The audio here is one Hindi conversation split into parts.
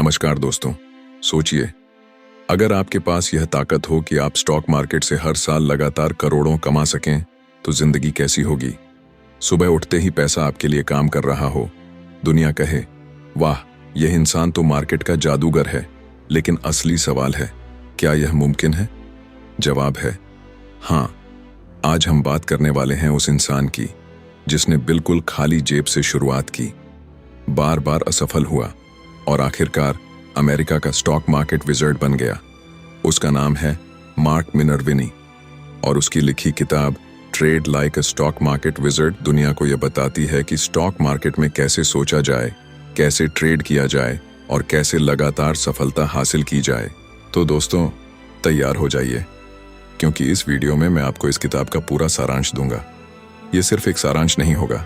नमस्कार दोस्तों। सोचिए, अगर आपके पास यह ताकत हो कि आप स्टॉक मार्केट से हर साल लगातार करोड़ों कमा सकें, तो जिंदगी कैसी होगी। सुबह उठते ही पैसा आपके लिए काम कर रहा हो, दुनिया कहे वाह, यह इंसान तो मार्केट का जादूगर है। लेकिन असली सवाल है, क्या यह मुमकिन है? जवाब है हाँ। आज हम बात करने वाले हैं उस इंसान की जिसने बिल्कुल खाली जेब से शुरुआत की, बार बार असफल हुआ और आखिरकार अमेरिका का स्टॉक मार्केट विज़र्ड बन गया। उसका नाम है मार्क मिनर्विनी और उसकी लिखी किताब trade like a stock market wizard दुनिया को यह बताती है कि स्टॉक मार्केट में कैसे सोचा जाए, कैसे ट्रेड किया जाए और कैसे लगातार सफलता हासिल की जाए। तो दोस्तों, तैयार हो जाइए, क्योंकि इस वीडियो में मैं आपको इस किताब का पूरा सारांश दूंगा। यह सिर्फ एक सारांश नहीं होगा,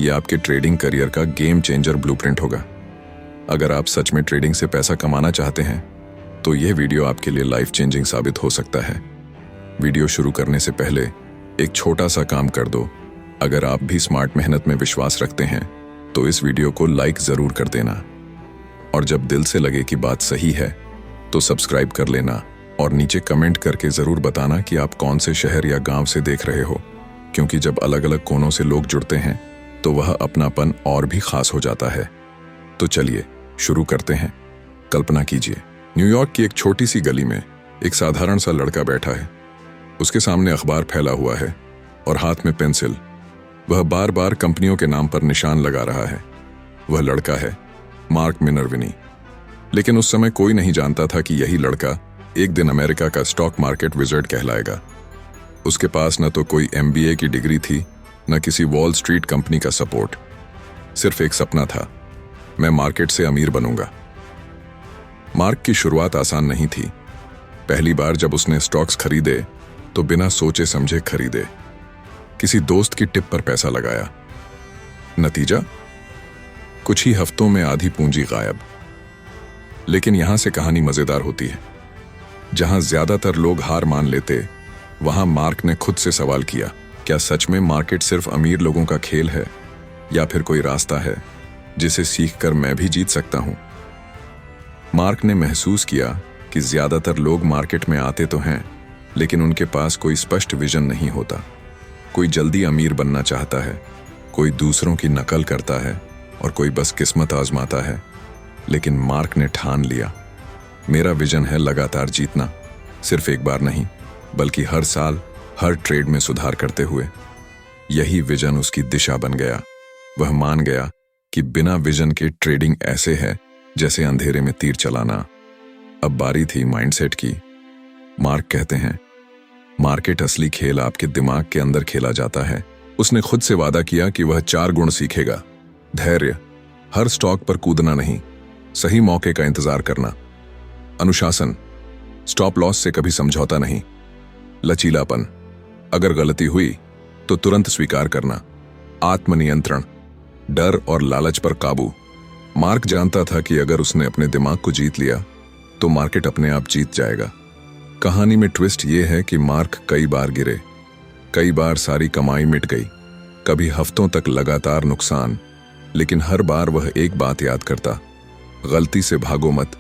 यह आपके ट्रेडिंग करियर का गेम चेंजर ब्लूप्रिंट होगा। अगर आप सच में ट्रेडिंग से पैसा कमाना चाहते हैं, तो यह वीडियो आपके लिए लाइफ चेंजिंग साबित हो सकता है। वीडियो शुरू करने से पहले एक छोटा सा काम कर दो। अगर आप भी स्मार्ट मेहनत में विश्वास रखते हैं, तो इस वीडियो को लाइक जरूर कर देना। और जब दिल से लगे कि बात सही है, तो सब्सक्राइब कर लेना और नीचे कमेंट करके जरूर बताना कि आप कौन से शहर या गांव से देख रहे हो, क्योंकि जब अलग अलग कोनों से लोग जुड़ते हैं, तो वह अपनापन और भी खास हो जाता है। तो चलिए शुरू करते हैं। कल्पना कीजिए, न्यूयॉर्क की एक छोटी सी गली में एक साधारण सा लड़का बैठा है। उसके सामने अखबार फैला हुआ है और हाथ में पेंसिल। वह बार बार कंपनियों के नाम पर निशान लगा रहा है। वह लड़का है मार्क मिनर्विनी। लेकिन उस समय कोई नहीं जानता था कि यही लड़का एक दिन अमेरिका का स्टॉक मार्केट विज़र्ड कहलाएगा। उसके पास न तो कोई MBA की डिग्री थी, न किसी वॉल स्ट्रीट कंपनी का सपोर्ट। सिर्फ एक सपना था, मैं मार्केट से अमीर बनूंगा। मार्क की शुरुआत आसान नहीं थी। पहली बार जब उसने स्टॉक्स खरीदे, तो बिना सोचे समझे खरीदे। किसी दोस्त की टिप पर पैसा लगाया। नतीजा, कुछ ही हफ्तों में आधी पूंजी गायब। लेकिन यहां से कहानी मजेदार होती है। जहां ज्यादातर लोग हार मान लेते, वहां मार्क ने खुद से सवाल किया, क्या सच में मार्केट सिर्फ अमीर लोगों का खेल है, या फिर कोई रास्ता है जिसे सीखकर मैं भी जीत सकता हूं। मार्क ने महसूस किया कि ज्यादातर लोग मार्केट में आते तो हैं, लेकिन उनके पास कोई स्पष्ट विजन नहीं होता। कोई जल्दी अमीर बनना चाहता है, कोई दूसरों की नकल करता है और कोई बस किस्मत आजमाता है। लेकिन मार्क ने ठान लिया, मेरा विजन है लगातार जीतना, सिर्फ एक बार नहीं, बल्कि हर साल हर ट्रेड में सुधार करते हुए। यही विजन उसकी दिशा बन गया। वह मान गया कि बिना विजन के ट्रेडिंग ऐसे है जैसे अंधेरे में तीर चलाना। अब बारी थी माइंडसेट की। मार्क कहते हैं, मार्केट असली खेल आपके दिमाग के अंदर खेला जाता है। उसने खुद से वादा किया कि वह 4 गुण सीखेगा। धैर्य, हर स्टॉक पर कूदना नहीं, सही मौके का इंतजार करना। अनुशासन, स्टॉप लॉस से कभी समझौता नहीं। लचीलापन, अगर गलती हुई तो तुरंत स्वीकार करना। आत्मनियंत्रण, डर और लालच पर काबू। मार्क जानता था कि अगर उसने अपने दिमाग को जीत लिया, तो मार्केट अपने आप जीत जाएगा। कहानी में ट्विस्ट यह है कि मार्क कई बार गिरे, कई बार सारी कमाई मिट गई, कभी हफ्तों तक लगातार नुकसान। लेकिन हर बार वह एक बात याद करता, गलती से भागो मत,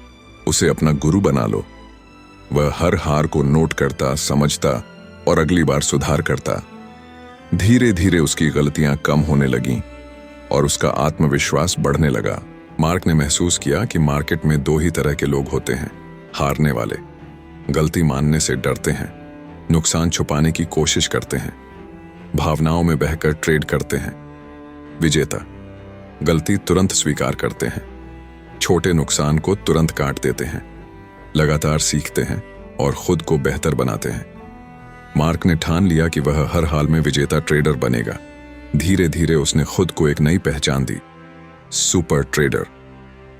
उसे अपना गुरु बना लो। वह हर हार को नोट करता, समझता और अगली बार सुधार करता। धीरे धीरे उसकी गलतियां कम होने लगीं और उसका आत्मविश्वास बढ़ने लगा। मार्क ने महसूस किया कि मार्केट में 2 ही तरह के लोग होते हैं। हारने वाले, गलती मानने से डरते हैं, नुकसान छुपाने की कोशिश करते हैं, भावनाओं में बहकर ट्रेड करते हैं। विजेता, गलती तुरंत स्वीकार करते हैं, छोटे नुकसान को तुरंत काट देते हैं, लगातार सीखते हैं और खुद को बेहतर बनाते हैं। मार्क ने ठान लिया कि वह हर हाल में विजेता ट्रेडर बनेगा। धीरे धीरे उसने खुद को एक नई पहचान दी, सुपर ट्रेडर।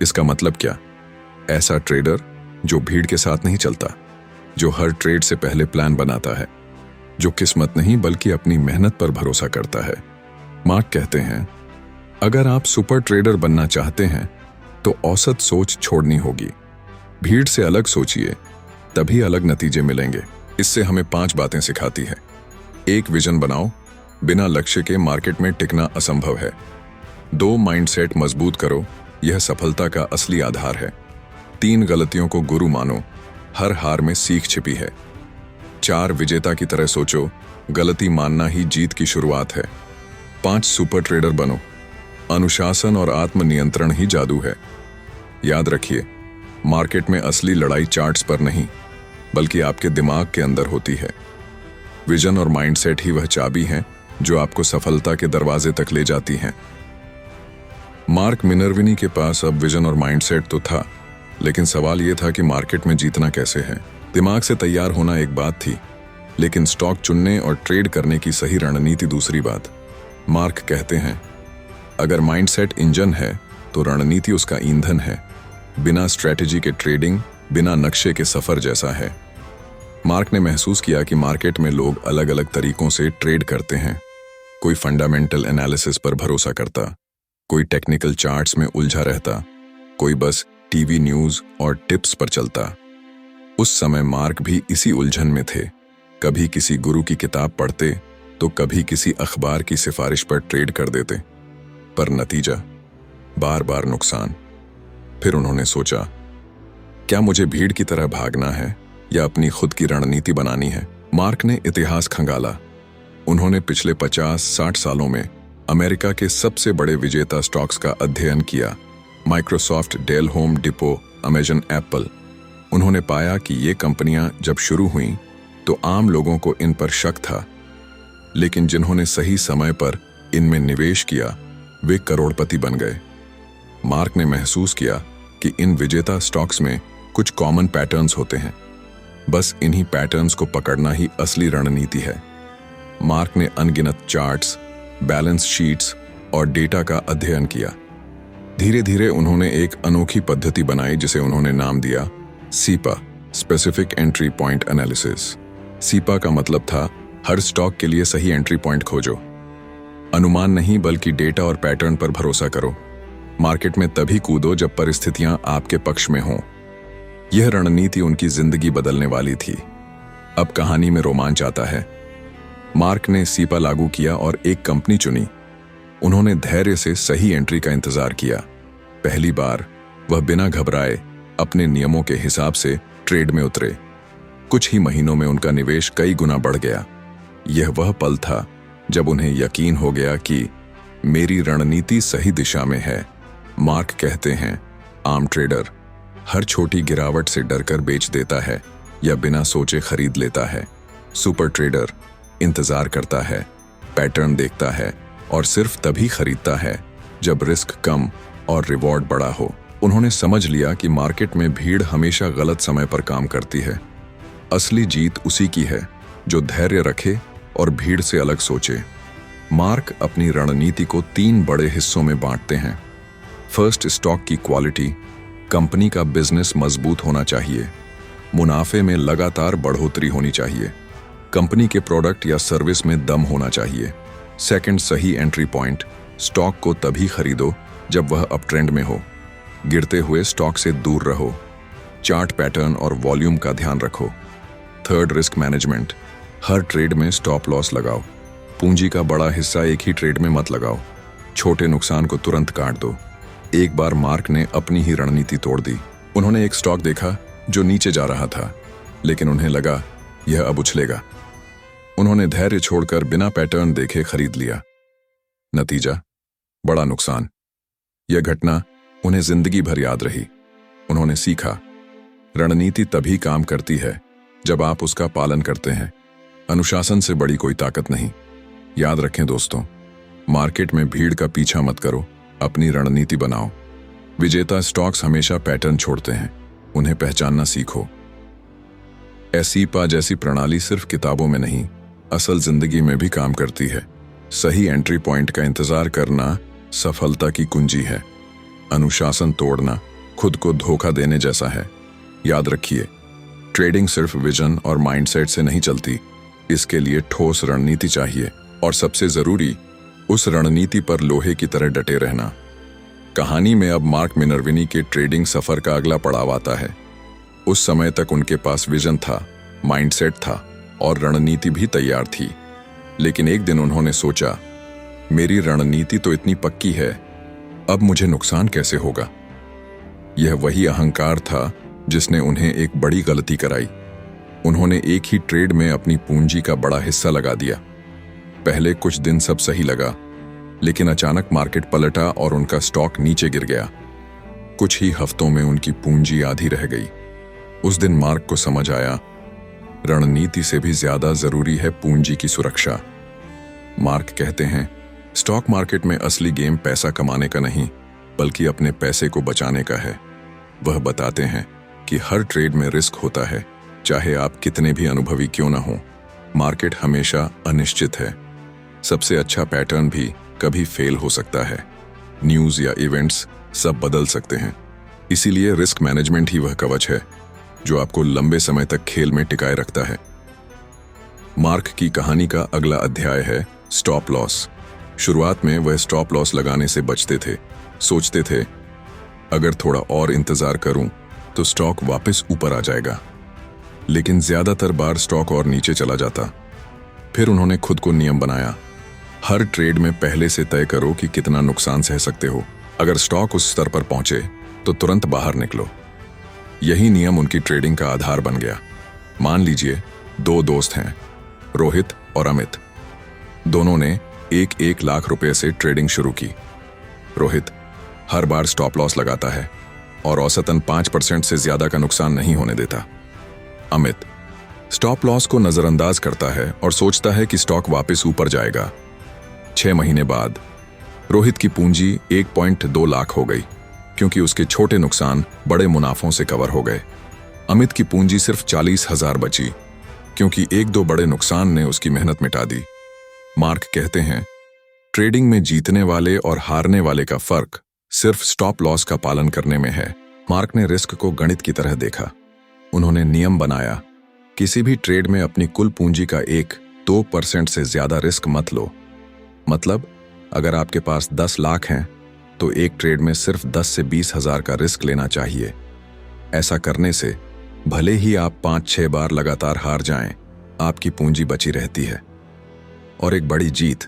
इसका मतलब क्या? ऐसा ट्रेडर जो भीड़ के साथ नहीं चलता, जो हर ट्रेड से पहले प्लान बनाता है, जो किस्मत नहीं बल्कि अपनी मेहनत पर भरोसा करता है। मार्क कहते हैं, अगर आप सुपर ट्रेडर बनना चाहते हैं, तो औसत सोच छोड़नी होगी। भीड़ से अलग सोचिए, तभी अलग नतीजे मिलेंगे। इससे हमें 5 बातें सिखाती है। 1, विजन बनाओ, बिना लक्ष्य के मार्केट में टिकना असंभव है। 2, माइंडसेट मजबूत करो, यह सफलता का असली आधार है। 3 गलतियों को गुरु मानो, हर हार में सीख छिपी है। 4 विजेता की तरह सोचो, गलती मानना ही जीत की शुरुआत है। 5 सुपर ट्रेडर बनो, अनुशासन और आत्मनियंत्रण ही जादू है। याद रखिए, मार्केट में असली लड़ाई चार्ट्स पर नहीं, बल्कि आपके दिमाग के अंदर होती है। विजन और माइंडसेट ही वह चाबी हैं जो आपको सफलता के दरवाजे तक ले जाती हैं। मार्क मिनर्विनी के पास अब विजन और माइंडसेट तो था, लेकिन सवाल यह था कि मार्केट में जीतना कैसे है। दिमाग से तैयार होना एक बात थी, लेकिन स्टॉक चुनने और ट्रेड करने की सही रणनीति दूसरी बात। मार्क कहते हैं, अगर माइंडसेट इंजन है तो रणनीति उसका ईंधन है। बिना स्ट्रेटेजी के ट्रेडिंग बिना नक्शे के सफर जैसा है। मार्क ने महसूस किया कि मार्केट में लोग अलग अलग तरीकों से ट्रेड करते हैं। कोई फंडामेंटल एनालिसिस पर भरोसा करता, कोई टेक्निकल चार्ट्स में उलझा रहता, कोई बस टीवी न्यूज और टिप्स पर चलता। उस समय मार्क भी इसी उलझन में थे। कभी किसी गुरु की किताब पढ़ते तो कभी किसी अखबार की सिफारिश पर ट्रेड कर देते, पर नतीजा बार बार नुकसान। फिर उन्होंने सोचा, क्या मुझे भीड़ की तरह भागना है या अपनी खुद की रणनीति बनानी है? मार्क ने इतिहास खंगाला। उन्होंने पिछले 50-60 सालों में अमेरिका के सबसे बड़े विजेता स्टॉक्स का अध्ययन किया। Microsoft, Dell, Home Depot, Amazon, Apple. उन्होंने पाया कि ये कंपनियां जब शुरू हुईं तो आम लोगों को इन पर शक था, लेकिन जिन्होंने सही समय पर इनमें निवेश किया वे करोड़पति बन गए। मार्क ने महसूस किया कि इन विजेता स्टॉक्स में कुछ कॉमन पैटर्न्स होते हैं। बस इन्हीं पैटर्न्स को पकड़ना ही असली रणनीति है। मार्क ने अनगिनत चार्ट्स, बैलेंस शीट्स और डेटा का अध्ययन किया। धीरे धीरे उन्होंने एक अनोखी पद्धति बनाई जिसे उन्होंने नाम दिया cepa, specific entry point analysis. Cepa का मतलब था हर स्टॉक के लिए सही एंट्री पॉइंट खोजो। अनुमान नहीं बल्कि डेटा और पैटर्न पर भरोसा करो। मार्केट में तभी कूदो जब परिस्थितियां आपके पक्ष में हों। यह रणनीति उनकी जिंदगी बदलने वाली थी। अब कहानी में रोमांच आता है। मार्क ने सीपा लागू किया और एक कंपनी चुनी। उन्होंने धैर्य से सही एंट्री का इंतजार किया। पहली बार वह बिना घबराए अपने नियमों के हिसाब से ट्रेड में उतरे। कुछ ही महीनों में उनका निवेश कई गुना बढ़ गया। यह वह पल था जब उन्हें यकीन हो गया कि मेरी रणनीति सही दिशा में है। मार्क कहते हैं, आम ट्रेडर हर छोटी गिरावट से डरकर बेच देता है या बिना सोचे खरीद लेता है। सुपर ट्रेडर इंतजार करता है, पैटर्न देखता है और सिर्फ तभी खरीदता है जब रिस्क कम और रिवॉर्ड बड़ा हो। उन्होंने समझ लिया कि मार्केट में भीड़ हमेशा गलत समय पर काम करती है। असली जीत उसी की है जो धैर्य रखे और भीड़ से अलग सोचे। मार्क अपनी रणनीति को 3 बड़े हिस्सों में बांटते हैं। फर्स्ट, स्टॉक की क्वालिटी। कंपनी का बिजनेस मजबूत होना चाहिए। मुनाफे में लगातार बढ़ोतरी होनी चाहिए। कंपनी के प्रोडक्ट या सर्विस में दम होना चाहिए। सेकंड, सही एंट्री पॉइंट। स्टॉक को तभी खरीदो जब वह अप ट्रेंड में हो। गिरते हुए स्टॉक से दूर रहो। चार्ट पैटर्न और वॉल्यूम का ध्यान रखो। Third, risk management. हर ट्रेड में स्टॉप लॉस लगाओ। पूंजी का बड़ा हिस्सा एक ही ट्रेड में मत लगाओ। छोटे नुकसान को तुरंत काट दो। एक बार मार्क ने अपनी ही रणनीति तोड़ दी। उन्होंने एक स्टॉक देखा जो नीचे जा रहा था, लेकिन उन्हें लगा यह अब उछलेगा। उन्होंने धैर्य छोड़कर बिना पैटर्न देखे खरीद लिया। नतीजा, बड़ा नुकसान। यह घटना उन्हें जिंदगी भर याद रही। उन्होंने सीखा, रणनीति तभी काम करती है जब आप उसका पालन करते हैं। अनुशासन से बड़ी कोई ताकत नहीं। याद रखें दोस्तों, मार्केट में भीड़ का पीछा मत करो, अपनी रणनीति बनाओ। विजेता स्टॉक्स हमेशा पैटर्न छोड़ते हैं, उन्हें पहचानना सीखो। सीपा जैसी प्रणाली सिर्फ किताबों में नहीं, असल जिंदगी में भी काम करती है। सही एंट्री पॉइंट का इंतजार करना सफलता की कुंजी है। अनुशासन तोड़ना खुद को धोखा देने जैसा है। याद रखिए, ट्रेडिंग सिर्फ विजन और माइंडसेट से नहीं चलती। इसके लिए ठोस रणनीति चाहिए और सबसे जरूरी, उस रणनीति पर लोहे की तरह डटे रहना। कहानी में अब मार्क मिनर्विनी के ट्रेडिंग सफर का अगला पड़ाव आता है। उस समय तक उनके पास विजन था, माइंडसेट था और रणनीति भी तैयार थी। लेकिन एक दिन उन्होंने सोचा, मेरी रणनीति तो इतनी पक्की है, अब मुझे नुकसान कैसे होगा? यह वही अहंकार था जिसने उन्हें एक बड़ी गलती कराई। उन्होंने एक ही ट्रेड में अपनी पूंजी का बड़ा हिस्सा लगा दिया। पहले कुछ दिन सब सही लगा, लेकिन अचानक मार्केट पलटा और उनका स्टॉक नीचे गिर गया। कुछ ही हफ्तों में उनकी पूंजी आधी रह गई। उस दिन मार्क को समझ आया, रणनीति से भी ज्यादा जरूरी है पूंजी की सुरक्षा। मार्क कहते हैं, स्टॉक मार्केट में असली गेम पैसा कमाने का नहीं, बल्कि अपने पैसे को बचाने का है। वह बताते हैं कि हर ट्रेड में रिस्क होता है, चाहे आप कितने भी अनुभवी क्यों ना हो। मार्केट हमेशा अनिश्चित है। सबसे अच्छा पैटर्न भी कभी फेल हो सकता है। न्यूज़ या इवेंट्स सब बदल सकते हैं। इसीलिए रिस्क मैनेजमेंट ही वह कवच है जो आपको लंबे समय तक खेल में टिकाए रखता है। मार्क की कहानी का अगला अध्याय है स्टॉप लॉस। शुरुआत में वह स्टॉप लॉस लगाने से बचते थे। सोचते थे, अगर थोड़ा और इंतजार करूं तो स्टॉक वापस ऊपर आ जाएगा। लेकिन ज्यादातर बार स्टॉक और नीचे चला जाता। फिर उन्होंने खुद को नियम बनाया, हर ट्रेड में पहले से तय करो कि कितना नुकसान सह सकते हो। अगर स्टॉक उस स्तर पर पहुंचे तो तुरंत बाहर निकलो। यही नियम उनकी ट्रेडिंग का आधार बन गया। मान लीजिए 2 दोस्त हैं, रोहित और अमित। दोनों ने 1-1 लाख रुपए से ट्रेडिंग शुरू की। रोहित हर बार स्टॉप लॉस लगाता है और औसतन 5% से ज्यादा का नुकसान नहीं होने देता। अमित स्टॉप लॉस को नजरअंदाज करता है और सोचता है कि स्टॉक वापस ऊपर जाएगा। 6 महीने बाद रोहित की पूंजी 1.2 लाख हो गई, क्योंकि उसके छोटे नुकसान बड़े मुनाफों से कवर हो गए। अमित की पूंजी सिर्फ 40,000 बची, क्योंकि 1-2 बड़े नुकसान ने उसकी मेहनत मिटा दी। मार्क कहते हैं, ट्रेडिंग में जीतने वाले और हारने वाले का फर्क सिर्फ स्टॉप लॉस का पालन करने में है। मार्क ने रिस्क को गणित की तरह देखा। उन्होंने नियम बनाया, किसी भी ट्रेड में अपनी कुल पूंजी का 1-2% से ज्यादा रिस्क मत लो। मतलब अगर आपके पास 10 लाख हैं तो एक ट्रेड में सिर्फ 10 से 20 हजार का रिस्क लेना चाहिए। ऐसा करने से भले ही आप 5-6 बार लगातार हार जाएं, आपकी पूंजी बची रहती है और एक बड़ी जीत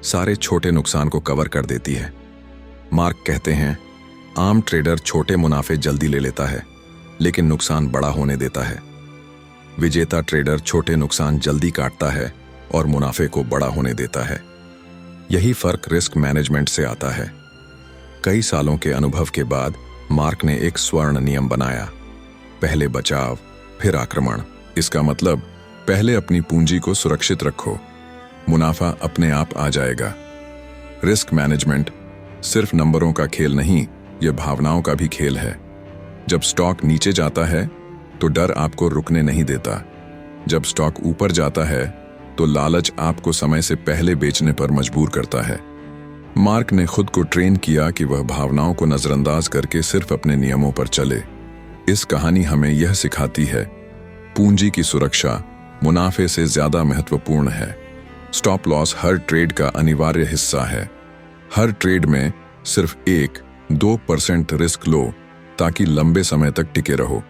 सारे छोटे नुकसान को कवर कर देती है। मार्क कहते हैं, आम ट्रेडर छोटे मुनाफे जल्दी ले लेता है, लेकिन नुकसान बड़ा होने देता है। विजेता ट्रेडर छोटे नुकसान जल्दी काटता है और मुनाफे को बड़ा होने देता है। यही फर्क रिस्क मैनेजमेंट से आता है। कई सालों के अनुभव के बाद मार्क ने एक स्वर्ण नियम बनाया, पहले बचाव फिर आक्रमण। इसका मतलब पहले अपनी पूंजी को सुरक्षित रखो, मुनाफा अपने आप आ जाएगा। रिस्क मैनेजमेंट सिर्फ नंबरों का खेल नहीं, यह भावनाओं का भी खेल है। जब स्टॉक नीचे जाता है तो डर आपको रुकने नहीं देता। जब स्टॉक ऊपर जाता है तो लालच आपको समय से पहले बेचने पर मजबूर करता है। मार्क ने खुद को ट्रेन किया कि वह भावनाओं को नजरअंदाज करके सिर्फ अपने नियमों पर चले। इस कहानी हमें यह सिखाती है, पूंजी की सुरक्षा मुनाफे से ज्यादा महत्वपूर्ण है। स्टॉप लॉस हर ट्रेड का अनिवार्य हिस्सा है। हर ट्रेड में सिर्फ 1-2% रिस्क लो ताकि लंबे समय तक टिके रहो।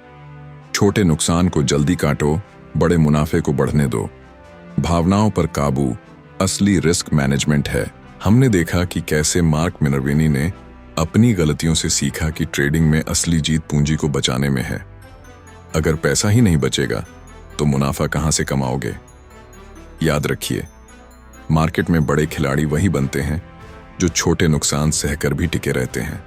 छोटे नुकसान को जल्दी काटो, बड़े मुनाफे को बढ़ने दो। भावनाओं पर काबू असली रिस्क मैनेजमेंट है। हमने देखा कि कैसे मार्क मिनर्विनी ने अपनी गलतियों से सीखा कि ट्रेडिंग में असली जीत पूंजी को बचाने में है। अगर पैसा ही नहीं बचेगा तो मुनाफा कहां से कमाओगे? याद रखिए, मार्केट में बड़े खिलाड़ी वही बनते हैं जो छोटे नुकसान सहकर भी टिके रहते हैं।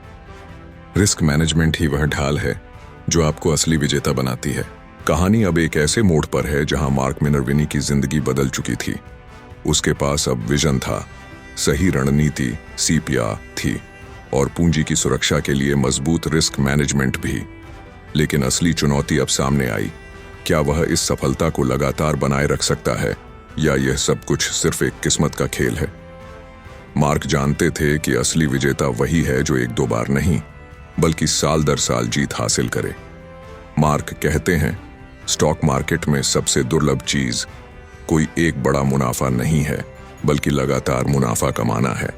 रिस्क मैनेजमेंट ही वह ढाल है जो आपको असली विजेता बनाती है। कहानी अब एक ऐसे मोड़ पर है जहां मार्क मिनर्विनी की जिंदगी बदल चुकी थी। उसके पास अब विजन था, सही रणनीति सीपीआर थी और पूंजी की सुरक्षा के लिए मजबूत रिस्क मैनेजमेंट भी। लेकिन असली चुनौती अब सामने आई। क्या वह इस सफलता को लगातार बनाए रख सकता है या यह सब कुछ सिर्फ एक किस्मत का खेल है? मार्क जानते थे कि असली विजेता वही है जो 1-2 बार नहीं, बल्कि साल दर साल जीत हासिल करे। मार्क कहते हैं, स्टॉक मार्केट में सबसे दुर्लभ चीज कोई एक बड़ा मुनाफा नहीं है, बल्कि लगातार मुनाफा कमाना है।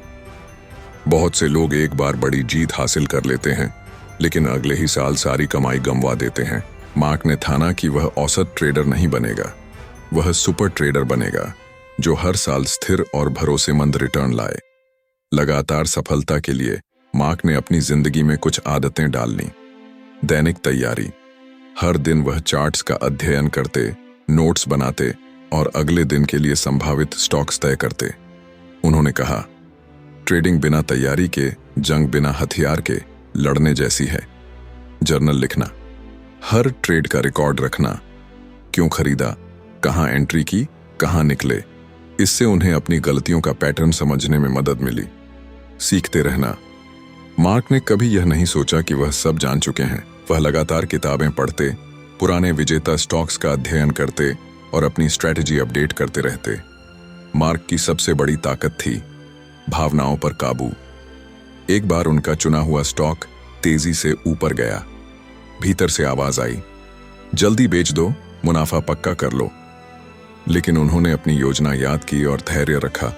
बहुत से लोग एक बार बड़ी जीत हासिल कर लेते हैं, लेकिन अगले ही साल सारी कमाई गंवा देते हैं। मार्क ने ठाना कि वह औसत ट्रेडर नहीं बनेगा, वह सुपर ट्रेडर बनेगा जो हर साल स्थिर और भरोसेमंद रिटर्न लाए। लगातार सफलता के लिए मार्क ने अपनी जिंदगी में कुछ आदतें डाल लीं। दैनिक तैयारी। हर दिन वह चार्ट्स का अध्ययन करते, नोट्स बनाते और अगले दिन के लिए संभावित स्टॉक्स तय करते। उन्होंने कहा, ट्रेडिंग बिना तैयारी के, जंग बिना हथियार के लड़ने जैसी है। जर्नल लिखना, हर ट्रेड का रिकॉर्ड रखना, क्यों खरीदा, कहां एंट्री की, कहां निकले। इससे उन्हें अपनी गलतियों का पैटर्न समझने में मदद मिली। सीखते रहना। मार्क ने कभी यह नहीं सोचा कि वह सब जान चुके हैं। वह लगातार किताबें पढ़ते, पुराने विजेता स्टॉक्स का अध्ययन करते और अपनी स्ट्रैटेजी अपडेट करते रहते। मार्क की सबसे बड़ी ताकत थी भावनाओं पर काबू। एक बार उनका चुना हुआ स्टॉक तेजी से ऊपर गया। भीतर से आवाज आई, जल्दी बेच दो, मुनाफा पक्का कर लो। लेकिन उन्होंने अपनी योजना याद की और धैर्य रखा।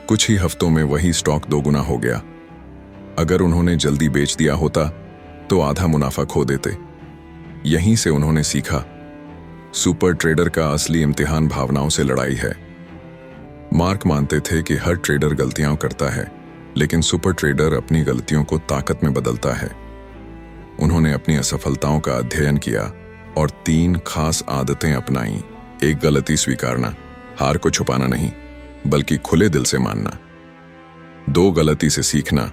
कुछ ही हफ्तों में वही स्टॉक 2 गुना हो गया। अगर उन्होंने जल्दी बेच दिया होता तो आधा मुनाफा खो देते। यहीं से उन्होंने सीखा, सुपर ट्रेडर का असली इम्तिहान भावनाओं से लड़ाई है। मार्क मानते थे कि हर ट्रेडर गलतियां करता है, लेकिन सुपर ट्रेडर अपनी गलतियों को ताकत में बदलता है। उन्होंने अपनी असफलताओं का अध्ययन किया और 3 खास आदतें अपनाईं। 1 गलती स्वीकारना, हार को छुपाना नहीं बल्कि खुले दिल से मानना। 2 गलती से सीखना,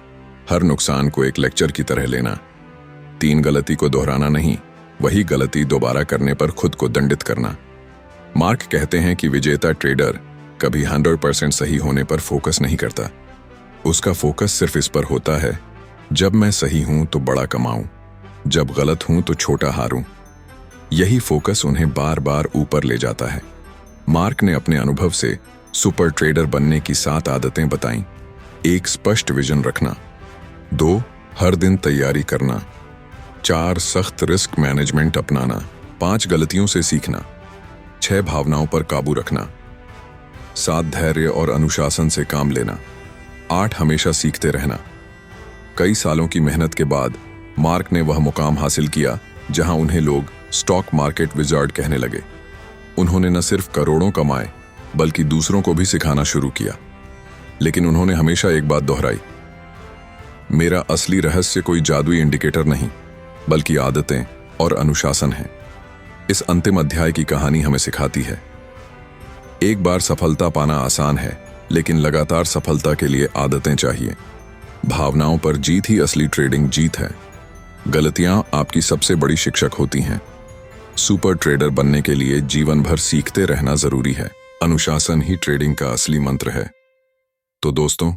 हर नुकसान को एक लेक्चर की तरह लेना। 3 गलती को दोहराना नहीं, वही गलती दोबारा करने पर खुद को दंडित करना। मार्क कहते हैं कि विजेता ट्रेडर कभी 100% सही होने पर फोकस नहीं करता। उसका फोकस सिर्फ इस पर होता है, जब मैं सही हूं तो बड़ा कमाऊं, जब गलत हूं तो छोटा हारूं। यही फोकस उन्हें बार बार ऊपर ले जाता है। मार्क ने अपने अनुभव से सुपर ट्रेडर बनने की 7 आदतें बताईं। 1 स्पष्ट विजन रखना। 2 हर दिन तैयारी करना। 4 सख्त रिस्क मैनेजमेंट अपनाना। 5 गलतियों से सीखना। 6 भावनाओं पर काबू रखना। 7 धैर्य और अनुशासन से काम लेना। 8 हमेशा सीखते रहना। कई सालों की मेहनत के बाद मार्क ने वह मुकाम हासिल किया जहां उन्हें लोग स्टॉक मार्केट विजार्ड कहने लगे। उन्होंने न सिर्फ करोड़ों कमाए बल्कि दूसरों को भी सिखाना शुरू किया। लेकिन उन्होंने हमेशा एक बात दोहराई, मेरा असली रहस्य कोई जादुई इंडिकेटर नहीं बल्कि आदतें और अनुशासन है। इस अंतिम अध्याय की कहानी हमें सिखाती है, एक बार सफलता पाना आसान है, लेकिन लगातार सफलता के लिए आदतें चाहिए। भावनाओं पर जीत ही असली ट्रेडिंग जीत है। गलतियां आपकी सबसे बड़ी शिक्षक होती हैं। सुपर ट्रेडर बनने के लिए जीवन भर सीखते रहना जरूरी है। अनुशासन ही ट्रेडिंग का असली मंत्र है। तो दोस्तों,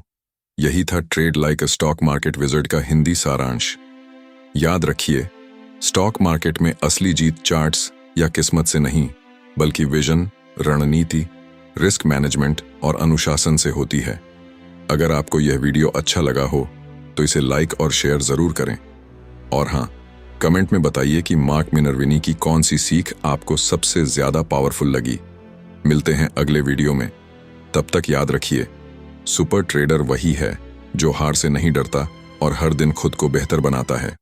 यही था trade like a stock market wizard का हिंदी सारांश। याद रखिए, स्टॉक मार्केट में असली जीत चार्ट्स या किस्मत से नहीं बल्कि विजन, रणनीति, रिस्क मैनेजमेंट और अनुशासन से होती है। अगर आपको यह वीडियो अच्छा लगा हो तो इसे लाइक और शेयर जरूर करें। और हाँ, कमेंट में बताइए कि मार्क मिनर्विनी की कौन सी सीख आपको सबसे ज्यादा पावरफुल लगी। मिलते हैं अगले वीडियो में। तब तक याद रखिए, सुपर ट्रेडर वही है जो हार से नहीं डरता और हर दिन खुद को बेहतर बनाता है।